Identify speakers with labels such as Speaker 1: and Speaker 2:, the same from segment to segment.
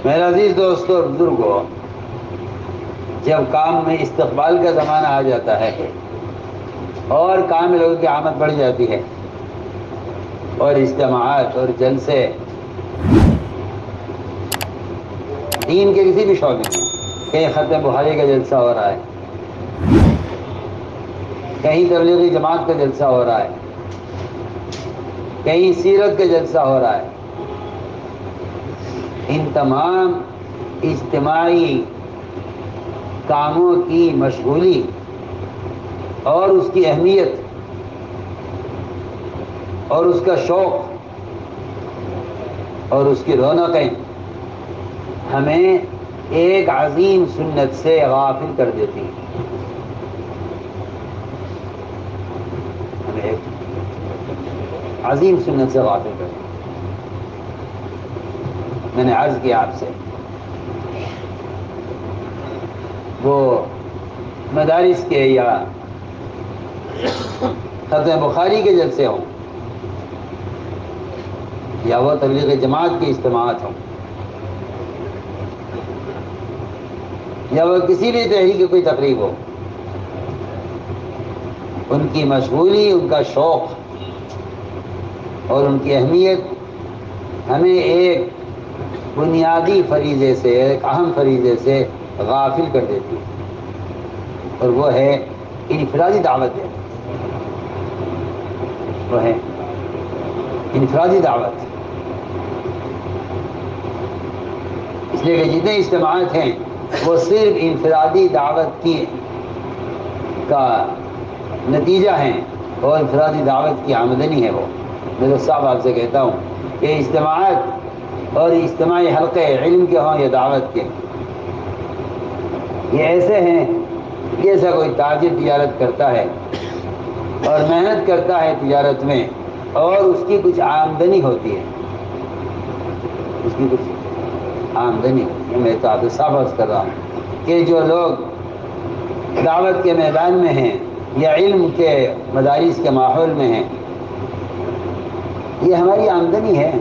Speaker 1: میرا عزیز دوستو اور بزرگوں، جب کام میں استقبال کا زمانہ آ جاتا ہے اور کام میں لوگوں کی آمد بڑھ جاتی ہے اور اجتماعات اور جلسے دین کے کسی بھی شعبے میں، کہیں ختم بخاری کا جلسہ ہو رہا ہے، کہیں تبلیغی جماعت کا جلسہ ہو رہا ہے، کہیں سیرت کا جلسہ ہو رہا ہے، ان تمام اجتماعی کاموں کی مشغولی اور اس کی اہمیت اور اس کا شوق اور اس کی رونقیں ہمیں ایک عظیم سنت سے غافل کر دیتی ہیں۔ ہمیں ایک عظیم سنت سے غافل کر دیتی ہیں۔ میں نے عرض کیا آپ سے، وہ مدارس کے یا ختم بخاری کے جلسے ہوں یا وہ تبلیغ جماعت کی اجتماعات ہوں یا وہ کسی بھی تحریک کی کوئی تقریب ہو، ان کی مشغولی، ان کا شوق اور ان کی اہمیت ہمیں ایک بنیادی فریضے سے، ایک اہم فریضے سے غافل کر دیتی ہے، اور وہ ہے انفرادی دعوت دینا۔ وہ ہے انفرادی دعوت۔ اس لیے کہ جتنے اجتماعات ہیں وہ صرف انفرادی دعوت کا نتیجہ ہیں اور انفرادی دعوت کی آمدنی ہے۔ وہ میں تو صاحب آپ سے کہتا ہوں کہ اجتماعات اور اجتماعی حلقے علم کے ہوں یا دعوت کے، یہ ایسے ہیں جیسا کوئی تاجر تجارت کرتا ہے اور محنت کرتا ہے تجارت میں اور اس کی کچھ آمدنی ہوتی ہے، اس کی کچھ آمدنی ہوتی ہے۔ میں تو آپ سے صاف عرض کر رہا ہوں کہ جو لوگ دعوت کے میدان میں ہیں یا علم کے مدارس کے ماحول میں ہیں، یہ ہماری آمدنی ہے،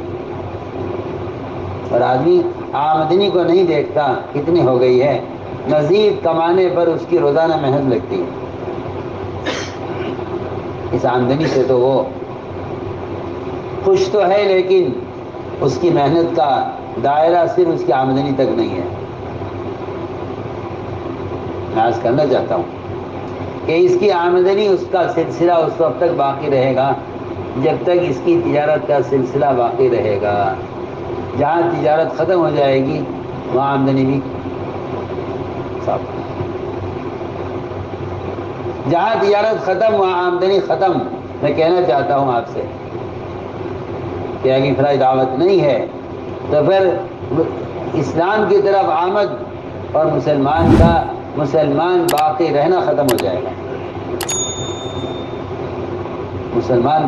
Speaker 1: اور آدمی آمدنی کو نہیں دیکھتا کتنی ہو گئی ہے، مزید کمانے پر اس کی روزانہ محنت لگتی ہے۔ اس آمدنی سے تو وہ خوش تو ہے، لیکن اس کی محنت کا دائرہ صرف اس کی آمدنی تک نہیں ہے۔ میں عرض کرنا چاہتا ہوں کہ اس کی آمدنی، اس کا سلسلہ اس وقت تک باقی رہے گا جب تک اس کی تجارت کا سلسلہ باقی رہے گا۔ جہاں تجارت ختم ہو جائے گی وہاں آمدنی بھی صاف۔ جہاں تجارت ختم وہاں آمدنی ختم۔ میں کہنا چاہتا ہوں آپ سے کہ اگر انفرادی دعوت نہیں ہے تو پھر اسلام کی طرف آمد اور مسلمان باقی رہنا ختم ہو جائے گا۔ مسلمان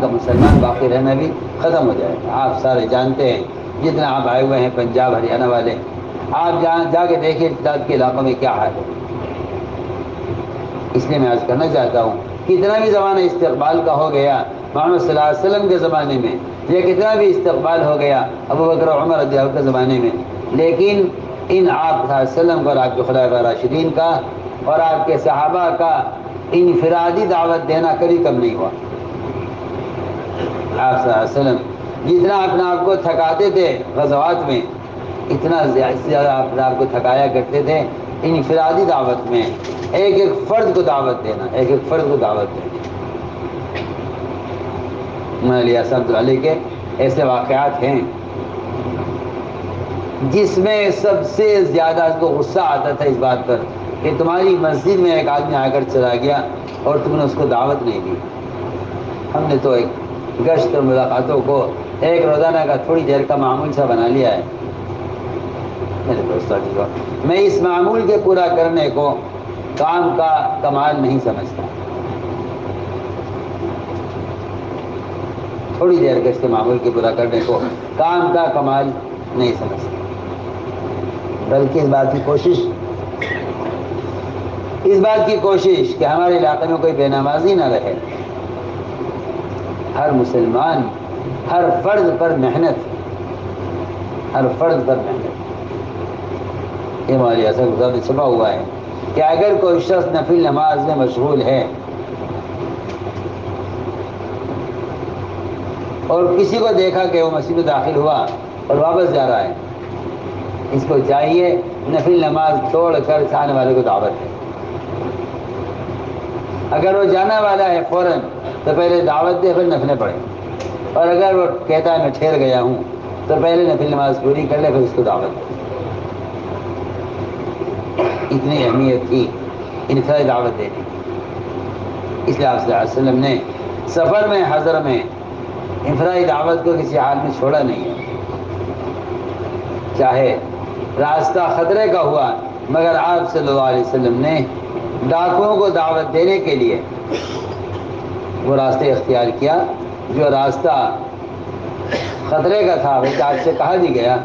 Speaker 1: باقی رہنا بھی ختم ہو جائے گا۔ آپ سارے جانتے ہیں، جتنا آپ آئے ہوئے ہیں پنجاب ہریانہ والے، آپ جا کے دیکھیں امداد کے علاقوں میں کیا حال ہے۔ اس لیے میں عرض کرنا چاہتا ہوں، کتنا بھی زمانہ استقبال کا ہو گیا محمد صلی اللہ علیہ وسلم کے زمانے میں، یہ کتنا بھی استقبال ہو گیا ابو بکر و عمر رضی اللہ عنہ کے زمانے میں، لیکن ان آپ صلی اللہ علیہ وسلم کا اور آپ کے خلفائے راشدین کا اور آپ کے صحابہ کا انفرادی دعوت دینا کبھی کم نہیں ہوا۔ آپ صلی اللہ علیہ وسلم جتنا اپنے آپ کو تھکاتے تھے غزوات میں، اتنا زیادہ اپنے آپ کو تھکایا کرتے تھے انفرادی دعوت میں، ایک ایک فرد کو دعوت دینا، ایک ایک فرد کو دعوت دینا۔ مولانا الیاس رحمۃ اللہ علیہ کے ایسے واقعات ہیں جس میں سب سے زیادہ اس کو غصہ آتا تھا اس بات پر کہ تمہاری مسجد میں ایک آدمی آ کر چلا گیا اور تم نے اس کو دعوت نہیں دی۔ ہم نے تو ایک گشت اور ملاقاتوں کو ایک روزانہ کا تھوڑی دیر کا معمول سا بنا لیا ہے۔ میرے دوستوں، میں اس معمول کے پورا کرنے کو کام کا کمال نہیں سمجھتا۔ تھوڑی دیر گشت کے معمول کے پورا کرنے کو کام کا کمال نہیں سمجھتا، بلکہ اس بات کی کوشش کہ ہمارے علاقے میں کوئی بے نمازی نہ رہے، ہر مسلمان، ہر فرد پر محنت، یہ مولوی حسن رضا میں چھپا ہوا ہے کہ اگر کوئی شخص نفل نماز میں مشغول ہے اور کسی کو دیکھا کہ وہ مسجد میں داخل ہوا اور واپس جا رہا ہے، اس کو چاہیے نفل نماز چھوڑ کر آنے والے کو دعوت دے۔ اگر وہ جانا والا ہے فوراً تو پہلے دعوت دے، پھر نفلیں پڑھے، اور اگر وہ کہتا ہے میں ٹھہر گیا ہوں تو پہلے نفل نماز پوری کر لے، پھر اس کو دعوت دے۔ اتنی اہمیت تھی انفرادی دعوت دینے کی، اس لیے آپ صلی اللہ علیہ وسلم نے سفر میں حضر میں انفرادی دعوت کو کسی حال میں چھوڑا نہیں ہے، چاہے راستہ خطرے کا ہوا، مگر آپ صلی اللہ علیہ وسلم نے ڈاکوؤں کو دعوت دینے کے لیے وہ راستے اختیار کیا جو راستہ خطرے کا تھا۔ ویسے آپ سے کہا بھی گیا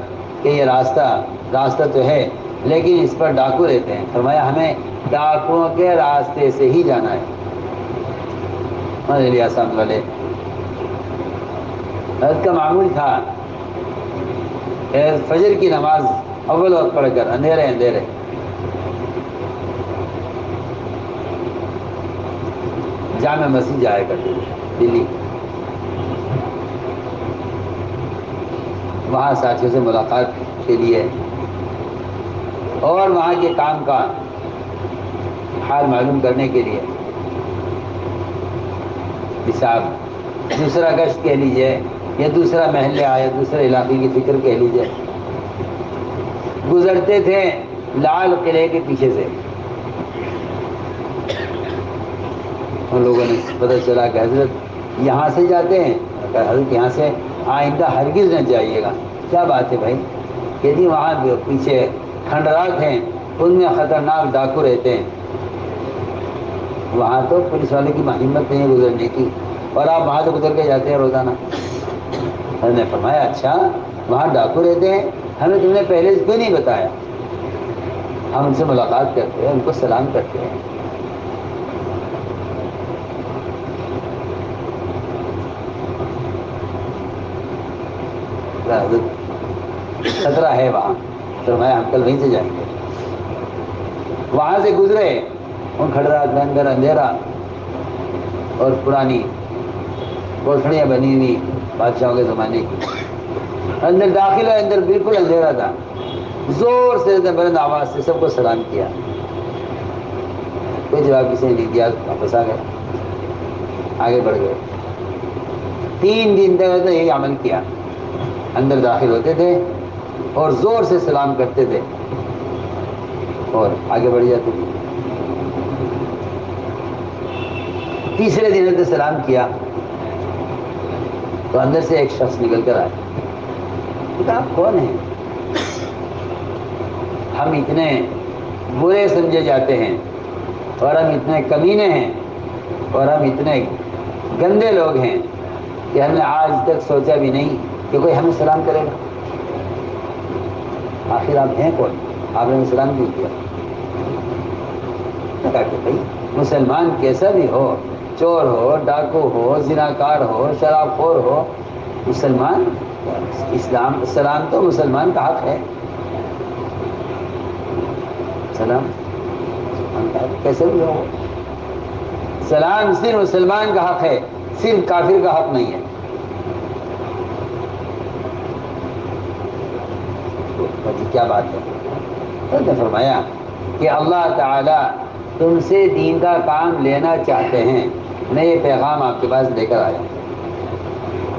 Speaker 1: کہ یہ راستہ تو ہے لیکن اس پر ڈاکو رہتے ہیں، فرمایا ہمیں ڈاکوؤں کے راستے سے ہی جانا ہے۔ آسان والے حضرت کا معمول تھا فجر کی نماز اول وقت پڑھ کر اندھیرے جامع مسجد جایا کرتے تھے دلی، وہاں ساتھیوں سے ملاقات کے لیے اور وہاں کے کام کا حال معلوم کرنے کے لیے، حساب دوسرا گشت کہہ لیجئے یا دوسرا محلے آیا، دوسرے علاقے کی فکر کہہ لیجئے، گزرتے تھے لال قلعے کے پیچھے سے۔ ان لوگوں نے پتہ چلا کہ حضرت یہاں سے جاتے ہیں، حضرت یہاں سے آئندہ ہرگز نہ جائیے گا۔ کیا بات ہے بھائی؟ کہ جی وہاں پیچھے کھنڈرات ہیں، ان میں خطرناک ڈاکو رہتے ہیں، وہاں تو پولیس والے کی ہمت نہیں ہے گزرنے کی، اور آپ وہاں سے گزر کے جاتے ہیں روزانہ۔ حضرت نے فرمایا اچھا وہاں ڈاکو رہتے ہیں، ہمیں تم نے پہلے کیوں نہیں بتایا؟ ہم ان سے ملاقات کرتے ہیں، ان کو سلام کرتے ہیں۔ خطرہ ہے وہاں، فرمایا ہم کل وہیں سے جائیں گے۔ وہاں سے گزرے، ان کھڑرات میں اندر اندھیرا اور پرانی کوٹھڑیاں بنی ہوئی بادشاہوں کے زمانے کی، اندر داخل ہوئے، اندر بالکل اندھیرا تھا، زور سے بلند آواز سے سب کو سلام کیا، کوئی جواب کسی نے نہیں دیا، واپس آ گئے، آگے بڑھ گئے۔ 3 دن تک یہی عمل کیا، اندر داخل ہوتے تھے اور زور سے سلام کرتے تھے اور آگے بڑھ جاتے تھے۔ تیسرے دن نے سلام کیا تو اندر سے ایک شخص نکل کر آیا، آپ کون ہیں؟ ہم اتنے برے سمجھے جاتے ہیں اور ہم اتنے کمینے ہیں اور ہم اتنے گندے لوگ ہیں کہ ہم نے آج تک سوچا بھی نہیں کہ کوئی ہمیں سلام کرے گا۔ آخر آپ ہیں کون؟ آپ نے سلام کیوں کیا؟ کہا کہ بھائی مسلمان کیسا بھی ہو، چور ہو، ڈاکو ہو، زناکار ہو، شراب خور ہو، مسلمان اسلام سلام تو مسلمان کا حق ہے۔ سلام کیسے بھی ہو، سلام صرف مسلمان کا حق ہے، صرف کافر کا حق نہیں ہے۔ کیا بات ہے؟ انہوں نے فرمایا کہ اللہ تعالیٰ تم سے دین کا کام لینا چاہتے ہیں، میں یہ پیغام آپ کے پاس لے کر آیا ہوں۔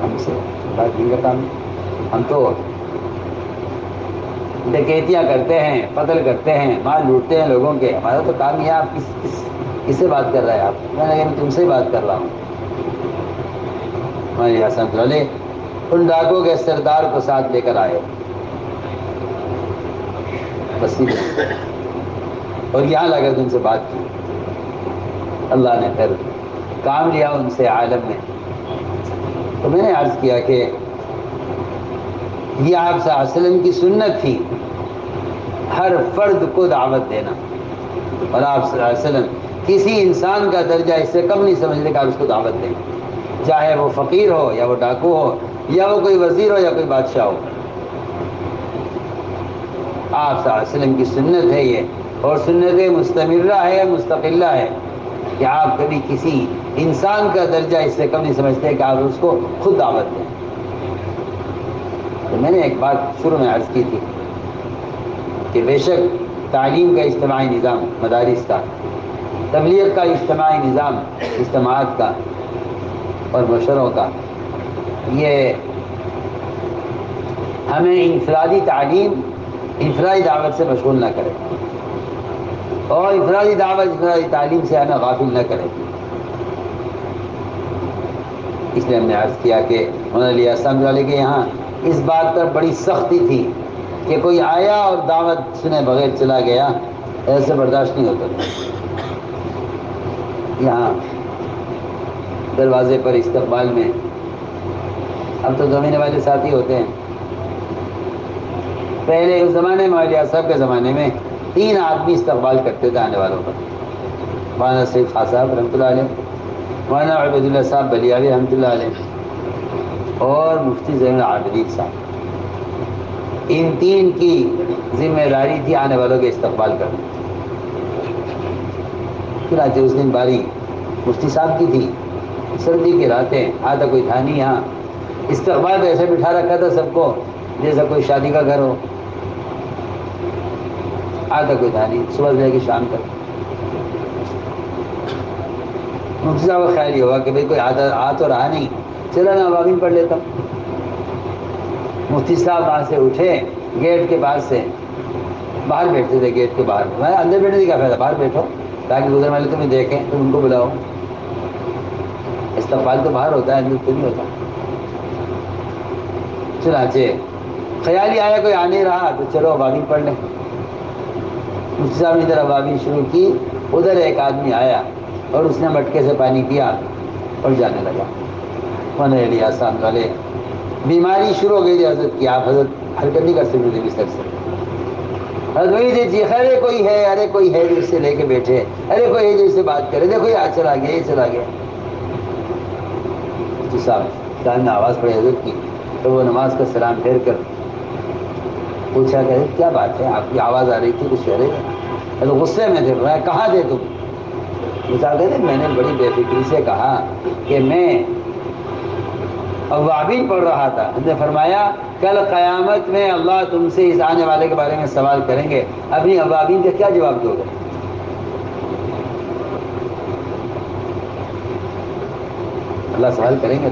Speaker 1: ہم سے بات دین کا کام، ہم تو ڈکیتیاں کرتے ہیں، قتل کرتے ہیں، مال لوٹتے ہیں لوگوں کے، ہمارا تو کام یہ۔ آپ کس سے بات کر رہے ہیں آپ؟ میں نے تم سے ہی بات کر رہا ہوں۔ ہمارے حسن والے ان ڈاکوں کے سردار کو ساتھ لے کر آئے بسیط، اور یہاں لا کر ان سے بات کی۔ اللہ نے پھر کام لیا ان سے عالم میں۔ تو میں نے عرض کیا کہ یہ آپ صلی اللہ علیہ وسلم کی سنت تھی ہر فرد کو دعوت دینا، اور آپ صلی اللہ علیہ وسلم کسی انسان کا درجہ اس سے کم نہیں سمجھنے کا آپ اس کو دعوت دیں، چاہے وہ فقیر ہو یا وہ ڈاکو ہو یا وہ کوئی وزیر ہو یا کوئی بادشاہ ہو۔ آپ صلی اللہ علیہ وسلم کی سنت ہے یہ، اور سنت مستمرہ ہے، مستقلہ ہے، کہ آپ کبھی کسی انسان کا درجہ اس سے کم نہیں سمجھتے کہ آپ اس کو خود دعوت دیں۔ تو میں نے ایک بات شروع میں عرض کی تھی کہ بے شک تعلیم کا اجتماعی نظام، مدارس کا، تبلیغ کا اجتماعی نظام، اجتماعات کا اور مشوروں کا، یہ ہمیں انفرادی تعلیم، انفرادی دعوت سے مشغول نہ کرے، اور انفرادی دعوت، انفرادی تعلیم سے ہمیں غافل نہ کرے۔ اس لیے ہم نے عرض کیا کہ مولانا الیاس صاحب والے کے یہاں اس بات پر بڑی سختی تھی کہ کوئی آیا اور دعوت سنے بغیر چلا گیا، ایسے برداشت نہیں ہوتا تھا۔ یہاں دروازے پر استقبال میں، اب تو زمین والے ساتھی ہوتے ہیں، پہلے اس زمانے میں الیاس صاحب کے زمانے میں 3 آدمی استقبال کرتے تھے آنے والوں کا، مولانا سید خان صاحب رحمۃ اللہ علیہ، مولانا عبید اللہ صاحب بلیاوی رحمۃ اللہ علیہ، اور مفتی زین العابدین صاحب۔ ان 3 کی ذمہ داری تھی آنے والوں کے استقبال کرنا۔ چنانچہ اس دن باری مفتی صاحب کی تھی، سردی کی راتیں، آدھا کوئی تھا نہیں یہاں، استقبال ایسے بٹھا رکھا تھا سب کو جیسا کوئی شادی کا گھر ہو، آدھا کوئی تھا نہیں، صبح سے لے کے شام تک۔ مفتی صاحب کا خیال یہ ہوا کہ بھئی کوئی آ تو رہا نہیں، چلا نا ابابین پڑھ لیتا ہوں۔ مفتی صاحب وہاں سے اٹھے، گیٹ کے پاس سے باہر بیٹھتے تھے، گیٹ کے باہر، میں اندر بیٹھنے کی کیا فائدہ، باہر بیٹھو تاکہ گزرنے والے تمہیں دیکھیں، تم ان کو بلاؤ۔ استقبال تو باہر ہوتا ہے، اندر تو نہیں ہوتا۔ چنانچہ خیال ہی آیا کوئی آ نہیں رہا تو چلو ابابین پڑھ لیں۔ مفتی صاحب نے ادھر ابابین شروع کی، ادھر ایک آدمی آیا اور اس نے مٹکے سے پانی پیا اور جانے لگا۔ مولانا الیاس صاحب والے بیماری شروع ہو گئی تھی حضرت کی، آپ حضرت حرکت نہیں کر سکتے تھے بستر سے۔ حضرت وہی تھے جی، ارے کوئی ہے، ارے کوئی ہے جو اس سے لے کے بیٹھے، ارے کوئی ہے جو اس سے بات کرے، دیکھو یہ چلا گیا، یہ چلا گیا۔ مفتی صاحب نے آواز پڑی حضرت کی، تو وہ نماز کا سلام پھیر کر پوچھا کہ کیا بات ہے، آپ کی آواز آ رہی تھی کچھ کہہ رہے تھے؟ تو غصے میں تھے، کہاں تھے تم؟ مثال کہتے میں نے بڑی بے فکری سے کہا کہ میں اوابین پڑھ رہا تھا۔ ہم نے فرمایا کل قیامت میں اللہ تم سے اس آنے والے کے بارے میں سوال کریں گے، اپنی اوابین کا کیا جواب دو گے؟ اللہ سوال کریں گے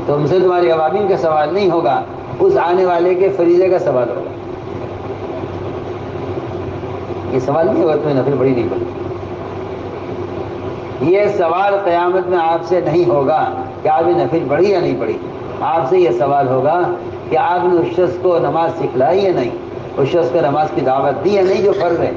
Speaker 1: تم سے تمہاری اوابین کا سوال نہیں ہوگا، اس آنے والے کے فریضے کا سوال ہوگا۔ یہ سوال نہیں ہوگا تمہیں نفل پڑھی نہیں پڑھی، یہ سوال قیامت میں آپ سے نہیں ہوگا کہ آپ نے نفل پڑھی یا نہیں پڑھی، آپ سے یہ سوال ہوگا کہ آپ نے اس شخص کو نماز سکھلائی یا نہیں، اس شخص کو نماز کی دعوت دی یا نہیں جو فرض ہے۔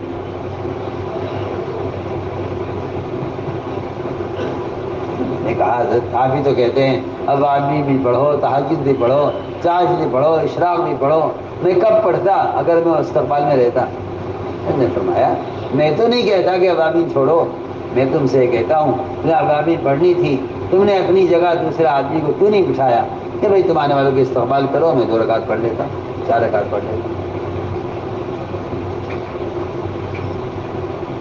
Speaker 1: نے کہا حضرت آپ ہی تو کہتے ہیں اب آدمی بھی پڑھو، تہجد بھی پڑھو، چاشت بھی پڑھو، اشراق بھی پڑھو، میں کب پڑھتا اگر میں استقبال میں رہتا؟ نے فرمایا میں تو نہیں کہتا کہ ابابین چھوڑو، میں تم سے کہتا ہوں تمہیں ابابین پڑھنی تھی، تم نے اپنی جگہ دوسرے آدمی کو کیوں نہیں بٹھایا کہ بھائی تم آنے والوں کے استقبال کرو، میں 2 رکعت پڑھ لیتا، 4 رکعت پڑھ لیتا۔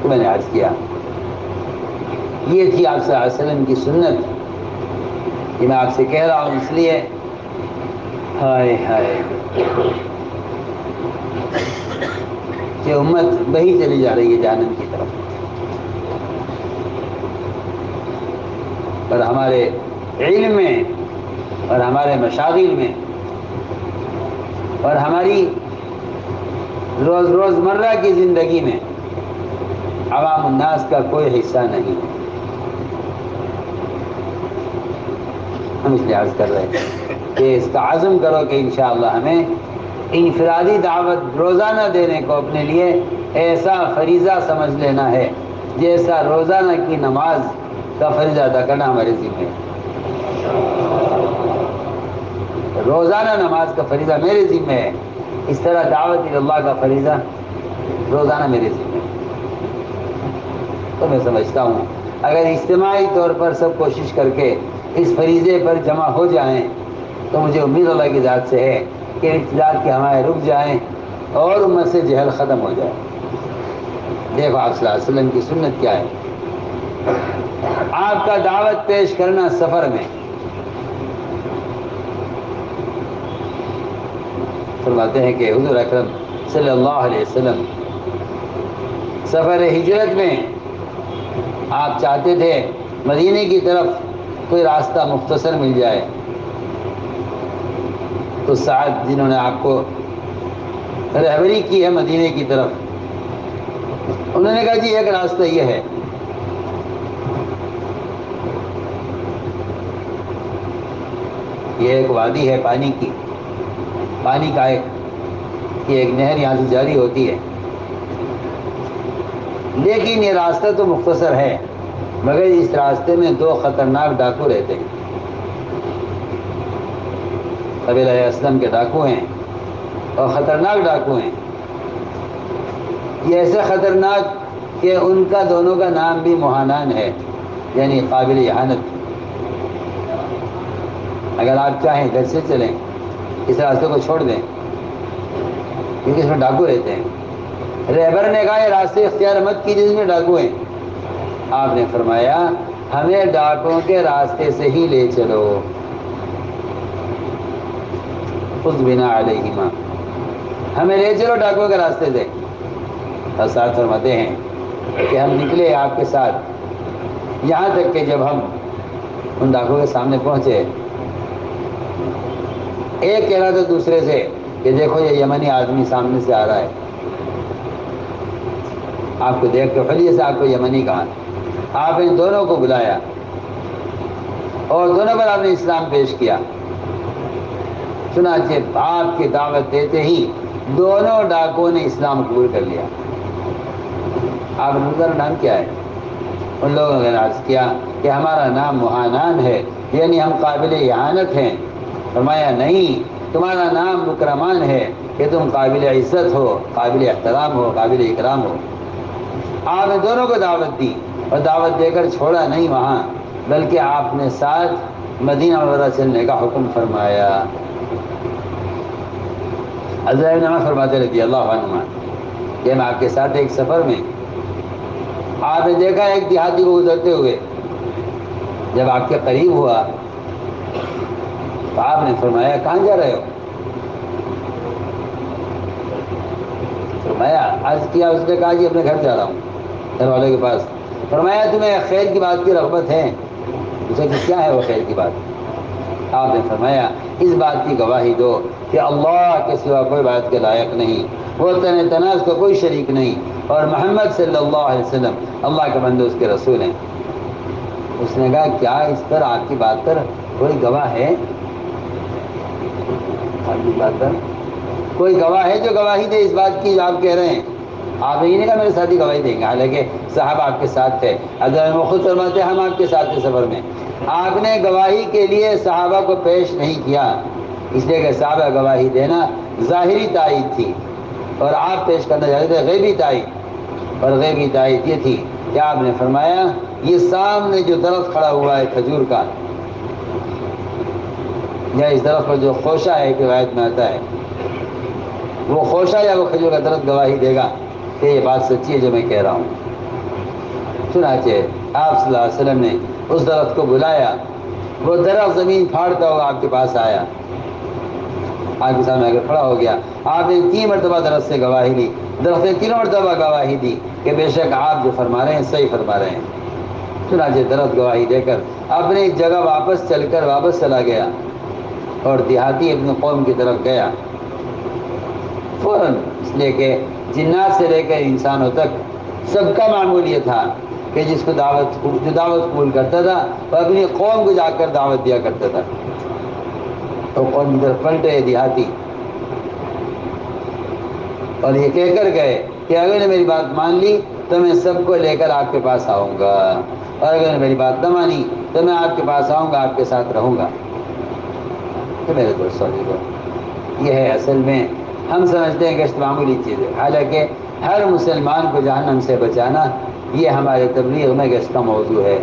Speaker 1: تو میں نے عرض کیا یہ تھی آپ صلی اللہ علیہ وسلم کی سنت، یہ میں آپ سے کہہ رہا ہوں اس لیے ہائے ہائے کہ امت بہی چلی جا رہی ہے جہنم کی طرف، اور ہمارے علم میں اور ہمارے مشاغل میں اور ہماری روزمرہ کی زندگی میں عوام الناس کا کوئی حصہ نہیں ہے۔ ہم اس لیے عرض کر رہے ہیں کہ اس کا عزم کرو کہ انشاءاللہ ہمیں انفرادی دعوت روزانہ دینے کو اپنے لیے ایسا فریضہ سمجھ لینا ہے جیسا روزانہ کی نماز کا فریضہ ادا کرنا ہمارے ذمہ ہے۔ روزانہ نماز کا فریضہ میرے ذمہ ہے، اس طرح دعوت اللہ کا فریضہ روزانہ میرے ذمہ ہے۔ تو میں سمجھتا ہوں اگر اجتماعی طور پر سب کوشش کر کے اس فریضے پر جمع ہو جائیں تو مجھے امید اللہ کی ذات سے ہے کہ ابتداء کے ہمارے رک جائیں اور امت سے جہل ختم ہو جائے۔ دیکھو آپ صلی اللہ علیہ وسلم کی سنت کیا ہے، آپ کا دعوت پیش کرنا سفر میں۔ فرماتے ہیں کہ حضور اکرم صلی اللہ علیہ وسلم سفر ہجرت میں آپ چاہتے تھے مدینے کی طرف کوئی راستہ مختصر مل جائے، تو سعد جنہوں نے آپ کو رہبری کی ہے مدینے کی طرف، انہوں نے کہا جی ایک راستہ یہ ہے، یہ ایک وادی ہے پانی کی، پانی کا ایک نہر یہاں سے جاری ہوتی ہے، لیکن یہ راستہ تو مختصر ہے مگر اس راستے میں 2 خطرناک ڈاکو رہتے ہیں، قبیلہ اسلم کے ڈاکو ہیں اور خطرناک ڈاکو ہیں، یہ ایسے خطرناک کہ ان کا دونوں کا نام بھی مہانان ہے، یعنی قابل اہانت۔ اگر آپ چاہیں گھر سے چلیں، اس راستے کو چھوڑ دیں کیونکہ اس میں ڈاکو رہتے ہیں۔ رہبر نے کہا یہ راستے اختیار مت کیجیے جس میں ڈاکو ہیں۔ آپ نے فرمایا ہمیں ڈاکوؤں کے راستے سے ہی لے چلو، خذ بنا علیہما، ہمیں لے چلو ڈاکوؤں کے راستے سے۔ اور ساتھ فرماتے ہیں کہ ہم نکلے آپ کے ساتھ، یہاں تک کہ جب ہم ان ڈاکوؤں کے سامنے پہنچے، ایک کہہ رہا تھا دوسرے سے کہ دیکھو یہ یمنی آدمی سامنے سے آ رہا ہے، آپ کو دیکھ کے خلیے سے آپ کو یمنی کہا۔ آپ ان دونوں کو بلایا اور دونوں پر آپ نے اسلام پیش کیا۔ چنانچہ آپ کی دعوت دیتے ہی دونوں ڈاکوؤں نے اسلام قبول کر لیا۔ آپ کا نام کیا ہے؟ ان لوگوں نے عرض کیا کہ ہمارا نام مہانان ہے، یعنی ہم قابل اہانت ہیں۔ فرمایا نہیں، تمہارا نام مکرمان ہے کہ تم قابل عزت ہو، قابل احترام ہو، قابل اکرام ہو۔ آپ نے دونوں کو دعوت دی اور دعوت دے کر چھوڑا نہیں وہاں، بلکہ آپ نے ساتھ مدینہ منورہ چلنے کا حکم فرمایا۔ حضرت ابن عمر فرماتے رضی اللہ عنہما کہ میں آپ کے ساتھ ایک سفر میں، آپ نے دیکھا ایک دیہاتی کو گزرتے ہوئے، جب آپ کے قریب ہوا تو آپ نے فرمایا کہاں جا رہے ہو؟ فرمایا عرض کیا، اس نے کہا جی اپنے گھر جا رہا ہوں، گھر والوں کے پاس۔ فرمایا تمہیں خیر کی بات کی رغبت ہے؟ اسے کہ کیا ہے وہ خیر کی بات؟ آپ نے فرمایا اس بات کی گواہی دو کہ اللہ کے سوا کوئی بات کے لائق نہیں، وہ تناز کا کوئی شریک نہیں، اور محمد صلی اللہ علیہ وسلم اللہ کے بندے اس کے رسول ہیں۔ اس نے کہا کیا اس پر آپ کی بات پر کوئی گواہ ہے؟ آپ کی بات پر کوئی گواہ ہے جو گواہی دے اس بات کی جو آپ کہہ رہے ہیں؟ آپ نے یہ نہیں کہا میرے ساتھی گواہی دیں گے، حالانکہ صحابہ آپ کے ساتھ تھے، حضرت وہ خود فرماتے ہم آپ کے ساتھ تھے سفر میں۔ آپ نے گواہی کے لیے صحابہ کو پیش نہیں کیا، اس لیے کہ صحابہ گواہی دینا ظاہری تائید تھی اور آپ پیش کرنا چاہتے تھے غیبی تائید، اور غیبی تائید یہ تھی کہ آپ نے فرمایا یہ سامنے جو درخت کھڑا ہوا ہے کھجور کا، یا اس درخت پر جو خوشہ ہے کہ روایت میں آتا ہے، وہ خوشہ یا وہ کھجور کا درخت گواہی دے گا کہ یہ بات سچی ہے جو میں کہہ رہا ہوں۔ چنانچہ آپ صلی اللہ علیہ وسلم نے اس درخت کو بلایا، وہ درخت زمین پھاڑتا ہوا آپ کے پاس آیا، آپ کے سامنے آگے کھڑا ہو گیا۔ آپ نے 3 مرتبہ درخت سے گواہی لی، درخت نے 3 مرتبہ گواہی دی کہ بے شک آپ جو فرما رہے ہیں صحیح فرما رہے ہیں۔ چنانچہ درخت گواہی دے کر اپنی جگہ واپس چل کر واپس چلا گیا اور دیہاتی اپنے قوم کی طرف گیا فوراً، اس لیے کہ جنات سے لے کر انسانوں تک سب کا معمول یہ تھا کہ جس کو دعوت قبول کرتا تھا وہ اپنی قوم کو جا کر دعوت دیا کرتا تھا۔ تو قوم کی طرف پلٹے دیہاتی اور یہ کہہ کر گئے کہ اگر نے میری بات مان لی تو میں سب کو لے کر آپ کے پاس آؤں گا، اور اگر نے میری بات نہ مانی تو میں آپ کے پاس آؤں گا، آپ کے ساتھ رہوں گا۔ تو میرے دوستوں یہ ہے اصل میں ہم سمجھتے ہیں کہ اس معمولی چیز ہے، حالانکہ ہر مسلمان کو جہنم سے بچانا یہ ہمارے تبلیغ میں گشت کا موضوع ہے۔